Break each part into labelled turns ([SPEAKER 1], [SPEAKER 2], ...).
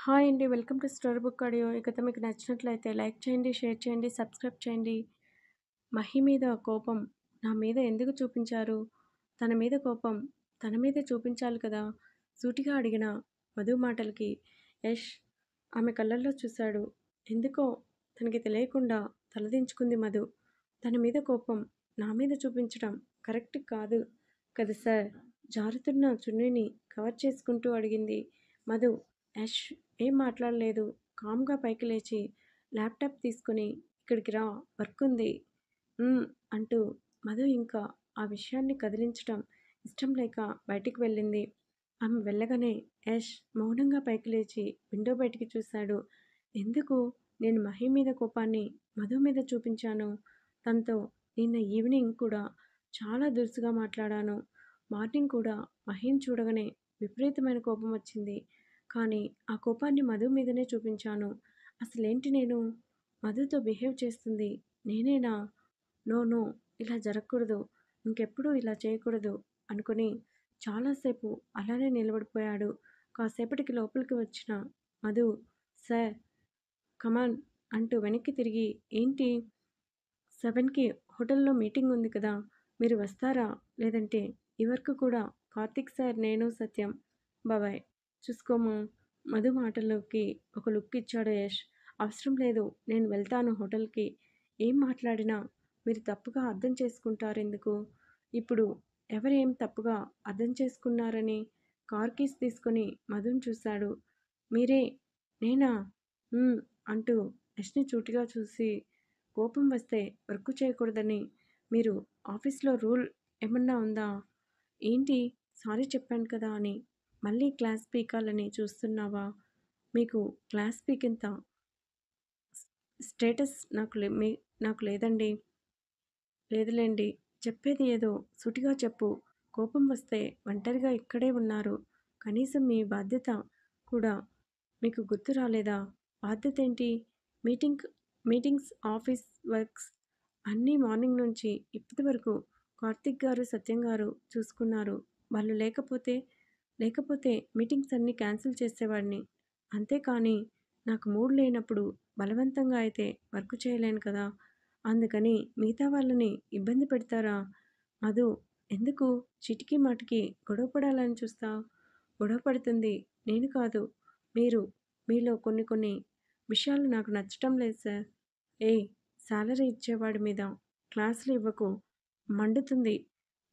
[SPEAKER 1] Hi అండి. Welcome to story book audio. ఈ కథ మీకు నచ్చినట్లయితే లైక్ చేయండి, షేర్ చేయండి, సబ్స్క్రైబ్ చేయండి. మహి మీద కోపం నా మీద ఎందుకు చూపించారు? తన మీద కోపం తన మీదే చూపించాలి కదా! సూటిగా అడిగిన మధు మాటలకి యష్ ఆమె కళ్ళల్లో చూశాడు. ఎందుకో తనకి తెలియకుండా తలదించుకుంది మధు. తన మీద కోపం నా మీద చూపించడం కరెక్ట్ కాదు కదా సార్! జారుతున్న చున్నీని కవర్ చేసుకుంటూ అడిగింది మధు. యష్ ఏం మాట్లాడలేదు. కామ్‌గా పైకి లేచి ల్యాప్‌టాప్ తీసుకొని ఇక్కడికి రా వర్కుంది. అంటూ మధు ఇంకా ఆ విషయాన్ని కదిలించటం ఇష్టం లేక బయటికి వెళ్ళింది. ఆమె వెళ్ళగానే యష్ మౌనంగా పైకి లేచి విండో బయటికి చూశాడు. ఎందుకు నేను మహి మీద కోపాన్ని మధు మీద చూపించాను? తనతో నిన్న ఈవినింగ్ కూడా చాలా దురుసుగా మాట్లాడాను. మార్నింగ్ కూడా మహిని చూడగానే విపరీతమైన కోపం వచ్చింది. కానీ ఆ కోపాన్ని మధు మీదనే చూపించాను. అసలేంటి నేను? మధుతో బిహేవ్ చేస్తుంది నేనేనా? నో, నో, ఇలా జరగకూడదు. ఇంకెప్పుడూ ఇలా చేయకూడదు అనుకుని చాలాసేపు అలానే నిలబడిపోయాడు. కాసేపటికి లోపలికి వచ్చిన మధు, సార్ కమాన్ అంటూ వెనక్కి తిరిగి, ఏంటి? 7కి హోటల్‌లో మీటింగ్ ఉంది కదా! మీరు వస్తారా? లేదంటే ఈ వర్క్ కూడా కార్తీక్ సార్, నేను, సత్యం బాబాయ్ చూసుకోము. మధు మాటల్లోకి ఒక లుక్ ఇచ్చాడు యష్. అవసరం లేదు. నేను వెళ్తాను హోటల్‌కి. ఏం మాట్లాడినా మీరు తప్పుగా అర్థం చేసుకుంటారెందుకు? ఇప్పుడు ఎవరేం తప్పుగా అర్థం చేసుకున్నారని కార్ కీస్ తీసుకొని మధుని చూశాడు. మీరే? నేనా? హ్మ్. అంటూ యష్‌ని సూటిగా చూసి, కోపం వస్తే వర్క్ చేయకూడదని మీరు ఆఫీస్‌లో రూల్ ఏమన్నా ఉందా? ఏంటి? సారీ చెప్పాను కదా అని మళ్ళీ క్లాస్ పీకాలని చూస్తున్నావా? మీకు క్లాస్ పీకేంత స్టేటస్ నాకు లేదండి. లేదులెండి. చెప్పేది ఏదో సూటిగా చెప్పు. కోపం వస్తే ఒంటరిగా ఇక్కడే ఉన్నారు. కనీసం మీ బాధ్యత కూడా మీకు గుర్తు రాలేదా? బాధ్యతేంటి? మీటింగ్ మీటింగ్స్, ఆఫీస్ వర్క్స్ అన్నీ మార్నింగ్ నుంచి ఇప్పటి వరకు కార్తీక్ గారు, సత్యం గారు చూసుకున్నారు. వాళ్ళు లేకపోతే మీటింగ్స్ అన్నీ క్యాన్సిల్ చేసేవాడిని. అంతేకానీ నాకు మూడ్ లేనప్పుడు బలవంతంగా అయితే వర్క్ చేయలేను కదా! అందుకని మిగతా వాళ్ళని ఇబ్బంది పెడతారా? మధు, ఎందుకు చిటికి మాటికి గొడవ పడాలని చూస్తావు? గొడవ పడుతుంది నేను కాదు, మీరు. మీలో కొన్ని కొన్ని విషయాలు నాకు నచ్చటం లేదు సార్. ఏయ్! సాలరీ ఇచ్చేవాడి మీద క్లాసులు ఇవ్వకు. మండుతుంది.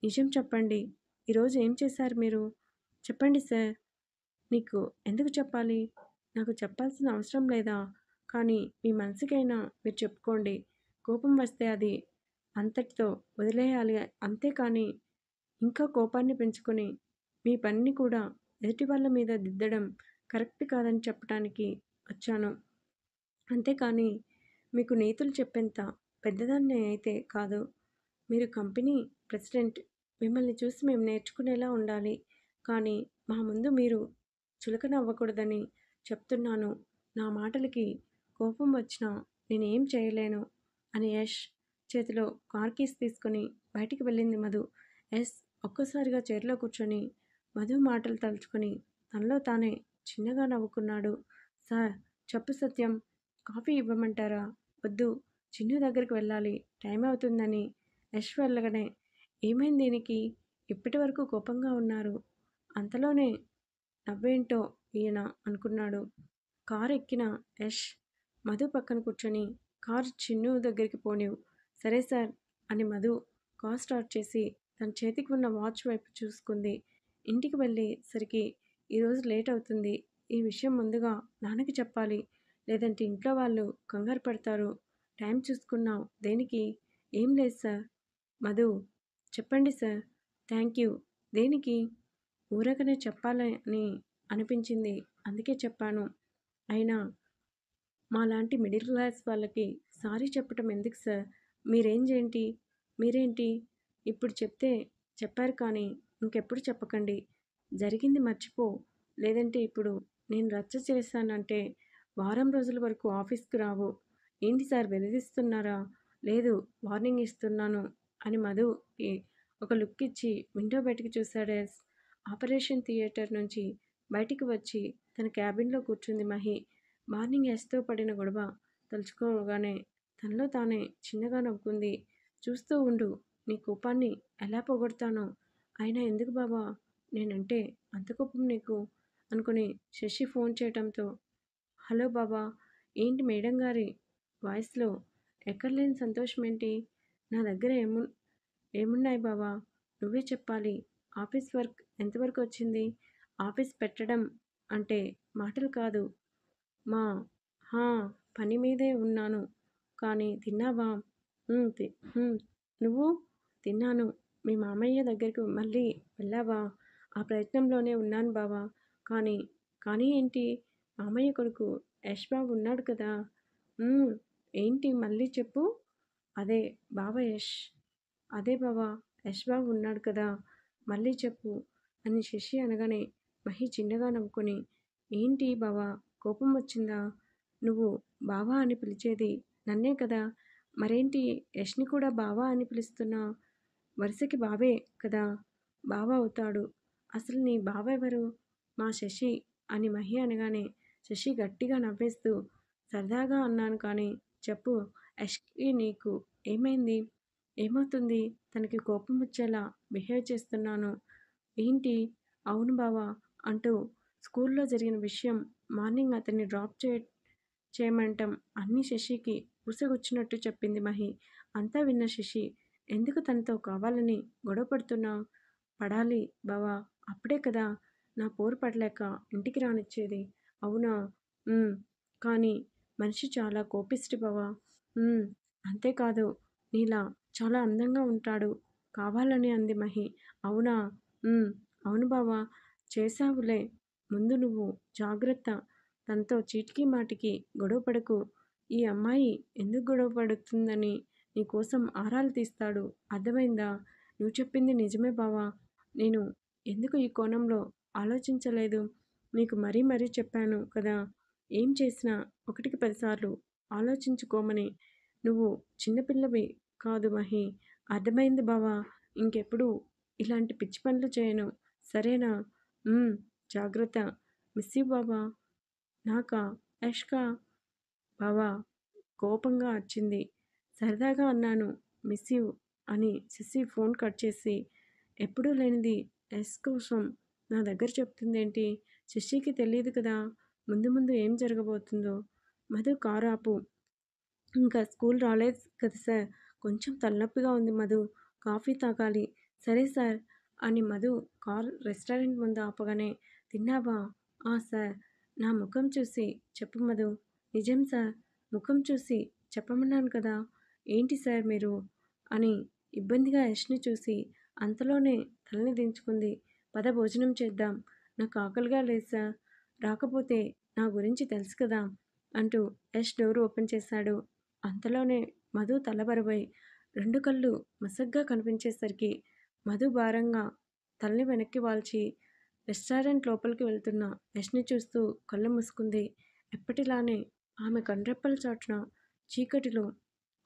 [SPEAKER 1] నిజం చెప్పండి. ఈరోజు ఏం చేశారు మీరు? చెప్పండి సార్. నీకు ఎందుకు చెప్పాలి? నాకు చెప్పాల్సిన అవసరం లేదా? కానీ మీ మనసుకైనా మీరు చెప్పుకోండి. కోపం వస్తే అది అంతటితో వదిలేయాలి. అంతేకానీ ఇంకా కోపాన్ని పెంచుకొని మీ పనిని కూడా ఎదుటి వాళ్ళ మీద దిద్దడం కరెక్ట్ కాదని చెప్పటానికి వచ్చాను. అంతేకానీ మీకు నీతులు చెప్పేంత పెద్దదాన్ని అయితే కాదు. మీరు కంపెనీ ప్రెసిడెంట్. మిమ్మల్ని చూసి మేము నేర్చుకునేలా ఉండాలి. కానీ మా ముందు మీరు చులకన అవ్వకూడదని చెప్తున్నాను. నా మాటలకి కోపం వచ్చినా నేనేం చేయలేను అని యష్ చేతిలో కార్ కీస్ తీసుకొని బయటికి వెళ్ళింది మధు. యష్ ఒక్కసారిగా చైర్లో కూర్చొని మధు మాటలు తలుచుకొని తనలో తానే చిన్నగా నవ్వుకున్నాడు. సార్, చెప్పు సత్యం. కాఫీ ఇవ్వమంటారా? వద్దు. చిన్ను దగ్గరికి వెళ్ళాలి. టైం అవుతుందని యష్ వెళ్ళగానే, ఏమైంది దీనికి? ఇప్పటి వరకు కోపంగా ఉన్నారు. అంతలోనే నవ్వేంటో ఈయన అనుకున్నాడు. కారు ఎక్కిన యష్ మధు పక్కన కూర్చొని, కారు చిన్ను దగ్గరికి పోనివ్వు. సరే సార్ అని మధు కార్ స్టార్ట్ చేసి తన చేతికి ఉన్న వాచ్ వైపు చూసుకుంది. ఇంటికి వెళ్ళేసరికి ఈరోజు లేట్ అవుతుంది. ఈ విషయం ముందుగా నాన్నకి చెప్పాలి. లేదంటే ఇంట్లో వాళ్ళు కంగారు పడతారు. టైం చూసుకున్నావు దేనికి? ఏం లేదు సార్. మధు, చెప్పండి సార్. Thank you. దేనికి? ఊరకనే చెప్పాలని అనిపించింది. అందుకే చెప్పాను. అయినా మాలాంటి మిడిల్ క్లాస్ వాళ్ళకి సారీ చెప్పటం ఎందుకు సార్? మీరేంజేంటి మీరేంటి ఇప్పుడు చెప్తే చెప్పారు కానీ ఇంకెప్పుడు చెప్పకండి. జరిగింది మర్చిపో. లేదంటే ఇప్పుడు నేను రచ్చ చేశానంటే వారం రోజుల వరకు ఆఫీస్‌కి రావు. ఏంటి సార్ బెదిరిస్తున్నారా? లేదు, వార్నింగ్ ఇస్తున్నాను అని మధుకి ఒక లుక్ ఇచ్చి విండో బయటికి చూశాడు యస్. ఆపరేషన్ థియేటర్ నుంచి బయటికి వచ్చి తన క్యాబిన్‌లో కూర్చుంది మహి. మార్నింగ్ యష్‌తో పడిన గొడవ తలుచుకోగానే తనలో తానే చిన్నగా నవ్వుకుంది. చూస్తూ ఉండు. నీ కోపాన్ని ఎలా పోగొడతానో. అయినా ఎందుకు బావా నేనంటే అంత కోపం నీకు? అనుకుని శశి ఫోన్ చేయటంతో హలో బాబా! ఏంటి మేడం గారి వాయిస్‌లో ఎక్కడలేని సంతోషమేంటి? నా దగ్గర ఏమున్నాయి బావా? నువ్వే చెప్పాలి. Office work ఎంతవరకొచ్చింది? ఆఫీస్ పెట్టడం అంటే మాటలు కాదు. మా హా! పని మీదే ఉన్నాను. కానీ తిన్నావా? హ్మ్. నువ్వు? తిన్నాను. మీ మామయ్య దగ్గరికి మళ్ళీ వెళ్ళావా? ఆ ప్రయత్నంలోనే ఉన్నాను బావా! కానీ కానీ ఏంటి? మామయ్య కొడుకు యష్ బాబు ఉన్నాడు కదా! హ్మ్. ఏంటి మళ్ళీ చెప్పు? అదే బావ యష్. అదే బావ యష్ బాబు ఉన్నాడు కదా! మళ్ళీ చెప్పు అని శశి అనగానే మహి చిన్నగా నవ్వుకొని ఏంటి బావా కోపం వచ్చిందా? నువ్వు బావా అని పిలిచేది నన్నే కదా! మరేంటి యష్‌ని కూడా బావా అని పిలుస్తున్నావు? వరుసకి బావే కదా! బావ అవుతాడు. అసలు నీ బావ ఎవరు? మా శశి అని మహి అనగానే శశి గట్టిగా నవ్వేస్తూ సరదాగా అన్నాను కానీ చెప్పు యష్‌కి నీకు ఏమైంది? ఏమవుతుంది? తనకి కోపం వచ్చేలా బిహేవ్ చేస్తున్నాను. ఏంటి? అవును బావ అంటూ స్కూల్లో జరిగిన విషయం మార్నింగ్ అతన్ని చేయమంటం అన్నీ శశికి పూసగుచ్చినట్టు చెప్పింది మహి. అంతా విన్న శశి ఎందుకు తనతో కావాలని గొడవ పడుతున్నావు? పడాలి బావా! అప్పుడే కదా నా పోరు పడలేక ఇంటికి రానిచ్చేది. అవునా? హ్మ్. కానీ మనిషి చాలా కోపిష్టి బావా! హ్మ్. అంతేకాదు నీలా చాలా అందంగా ఉంటాడు. కావాలని అంది మహి. అవునా? హ్మ్. అవును బావా! చేశావులే. ముందు నువ్వు జాగ్రత్త. తనతో చీటికి మాటికి గొడవ పడకు. ఈ అమ్మాయి ఎందుకు గొడవ పడుతుందని నీకోసం ఆరాలు తీస్తాడు. అర్థమైందా? నువ్వు చెప్పింది నిజమే బావా! నేను ఎందుకు ఈ కోణంలో ఆలోచించలేదు? నీకు మరీ మరీ చెప్పాను కదా! ఏం చేసినా ఒకటికి 10 సార్లు ఆలోచించుకోమని. నువ్వు చిన్నపిల్లవి కాదు మహి. అర్థమైంది బావా! ఇంకెప్పుడు ఇలాంటి పిచ్చి పనులు చేయను. సరేనా? హ్మ్. జాగ్రత్త. మిస్ యూ బావా! నాకా? యష్‌కా? బావా! కోపంగా అరిచింది. సరదాగా అన్నాను. మిస్ యూ అని సిసి ఫోన్ కట్ చేసి ఎప్పుడూ లేనిది యష్ కోసం నా దగ్గర చెప్తుందేంటి? శశికి తెలీదు కదా! ముందు ముందు ఏం జరగబోతుందో. మధు కారు ఆపు. ఇంకా స్కూల్ రాలేదు కదా సార్. కొంచెం తలనొప్పిగా ఉంది మధు. కాఫీ తాగాలి. సరే సార్ అని మధు కార్ రెస్టారెంట్ ముందు ఆపగానే తిన్నావా? ఆ సార్. నా ముఖం చూసి చెప్పు మధు. నిజం సార్. ముఖం చూసి చెప్పమన్నాను కదా! ఏంటి సార్ మీరు? అని ఇబ్బందిగా యష్‌ని చూసి అంతలోనే తలని దించుకుంది. పద భోజనం చేద్దాం. నాకు ఆకలిగా లేదు సార్. రాకపోతే నా గురించి తెలుసు కదా! అంటూ యష్ డోర్ ఓపెన్ చేశాడు. అంతలోనే మధు తలబరబోయి 2 కళ్ళు మసగ్గా కనిపించేసరికి మధు భారంగా తలని వెనక్కి వాల్చి రెస్టారెంట్ లోపలికి వెళ్తున్న యష్‌ని చూస్తూ కళ్ళు మూసుకుంది. ఎప్పటిలానే ఆమె కనురెప్పల చాటున చీకటిలో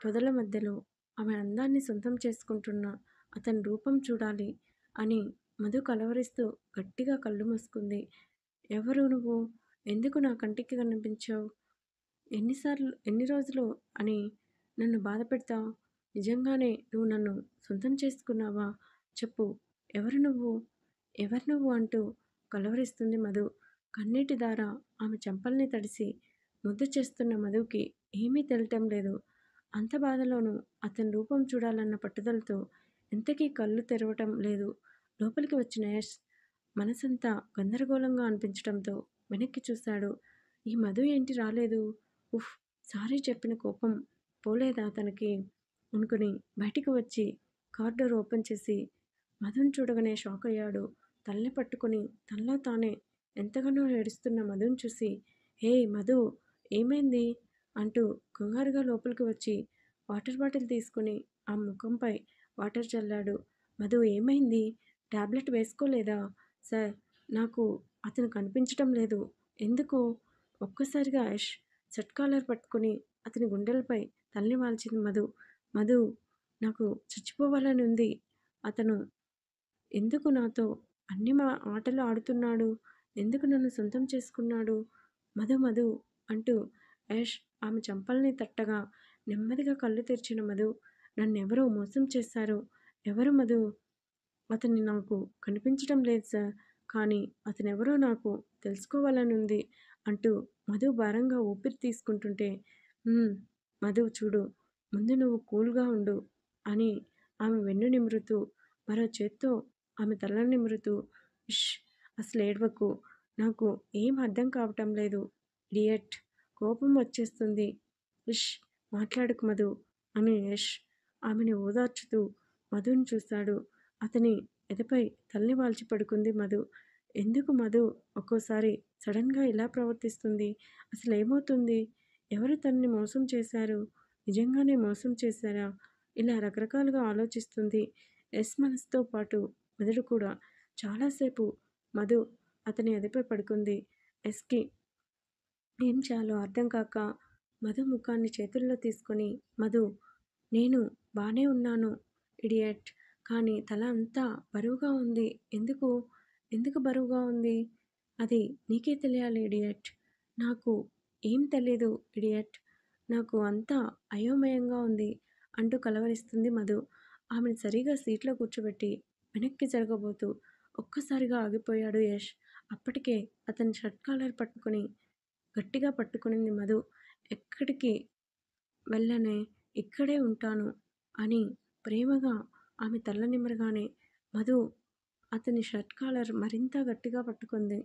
[SPEAKER 1] పొదల మధ్యలో ఆమె అందాన్ని సొంతం చేసుకుంటున్న అతని రూపం చూడాలి అని మధు కలవరిస్తూ గట్టిగా కళ్ళు మూసుకుంది. ఎవరు నువ్వు? ఎందుకు నా కంటికి కనిపించావు? ఎన్ని రోజులు అని నన్ను బాధపెడతావు? నిజంగానే నువ్వు నన్ను సొంతం చేసుకున్నావా? చెప్పు. ఎవరు నువ్వు? ఎవరు నువ్వు? అంటూ కలవరిస్తుంది మధు. కన్నీటి ధార ఆమె చెంపల్ని తడిసి ముద్ద చేస్తున్న మధుకి ఏమీ తెలియటం లేదు. అంత బాధలోనూ అతని రూపం చూడాలన్న పట్టుదలతో ఎంతకీ కళ్ళు తెరవటం లేదు. లోపలికి వచ్చిన యష్ మనసంతా గందరగోళంగా అనిపించటంతో వెనక్కి చూశాడు. ఈ మధు ఏంటి రాలేదు? ఉఫ్! సారీ చెప్పిన కోపం పోలేదా అతనికి? అనుకుని బయటికి వచ్చి కార్ డోర్ ఓపెన్ చేసి మధుని చూడగానే షాకయ్యాడు. తలని పట్టుకుని తనలో తానే ఎంతగానో ఏడుస్తున్న మధుని చూసి హేయ్ మధు! ఏమైంది? అంటూ కంగారుగా లోపలికి వచ్చి వాటర్ బాటిల్ తీసుకుని ఆ ముఖంపై వాటర్ చల్లాడు. మధు ఏమైంది? టాబ్లెట్ వేసుకోలేదా? సార్ నాకు అతను కనిపించటం లేదు. ఎందుకు? ఒక్కసారిగా యష్ షర్ట్ కాలర్ పట్టుకుని అతని గుండెలపై తలని వాల్చింది మధు. మధు! నాకు చచ్చిపోవాలని ఉంది. అతను ఎందుకు నాతో అన్ని ఆటలు ఆడుతున్నాడు? ఎందుకు నన్ను సొంతం చేసుకున్నాడు? మధు మధు అంటూ యష్ ఆమె చెంపల్ని తట్టగా నెమ్మదిగా కళ్ళు తెరిచిన మధు, నన్నెవరో మోసం చేశారు. ఎవరు మధు? అతన్ని నాకు కనిపించడం లేదు సార్. కానీ అతనెవరో నాకు తెలుసుకోవాలనుంది అంటూ మధు భారంగా ఊపిరి తీసుకుంటుంటే, "హ్మ్. మధు చూడు, ముందు నువ్వు కూల్‌గా ఉండు" అని ఆమె వెన్ను నిమురుతూ, మరో చేత్తో ఆమె తల నిమురుతూ, "ఉష్! అసలేడవకు. నాకు ఏం అర్థం కావటం లేదు. ఇడియట్! కోపం వచ్చేస్తుంది. ఉష్! మాట్లాడకు మధు" అని యష్ ఆమెని ఓదార్చుతూ మధుని చూశాడు. అతని ఎదపై తలని వాల్చి పడుకుంది మధు. ఎందుకు మధు ఒక్కోసారి సడన్‌గా ఇలా ప్రవర్తిస్తుంది? అసలేమవుతుంది? ఎవరు తనని మోసం చేశారు? నిజంగానే మోసం చేశారా? ఇలా రకరకాలుగా ఆలోచిస్తుంది. యెస్ మనసుతో పాటు మెదడు కూడా. చాలాసేపు మధు అతని ఎదపై పడుకుంది. యెస్‌కి ఏం చేయాలో అర్థం కాక మధు ముఖాన్ని చేతుల్లో తీసుకొని, మధు నేను బానే ఉన్నాను ఇడియట్. కానీ తల అంతా బరువుగా ఉంది. ఎందుకు? ఎందుకు బరువుగా ఉంది? అది నీకే తెలియాలి ఇడియట్. నాకు ఏం తెలీదు ఇడియట్. నాకు అంతా అయోమయంగా ఉంది అంటూ కలవరిస్తుంది మధు. ఆమెను సరిగా సీట్లో కూర్చోబెట్టి వెనక్కి జరగబోతూ ఒక్కసారిగా ఆగిపోయాడు యష్. అప్పటికే అతని షర్ట్ కాలర్ పట్టుకొని గట్టిగా పట్టుకునింది మధు. ఎక్కడికి వెళ్ళనే, ఇక్కడే ఉంటాను అని ప్రేమగా ఆమె తల నిమరగానే మధు అతని షర్ట్ కాలర్ మరింత గట్టిగా పట్టుకుంది.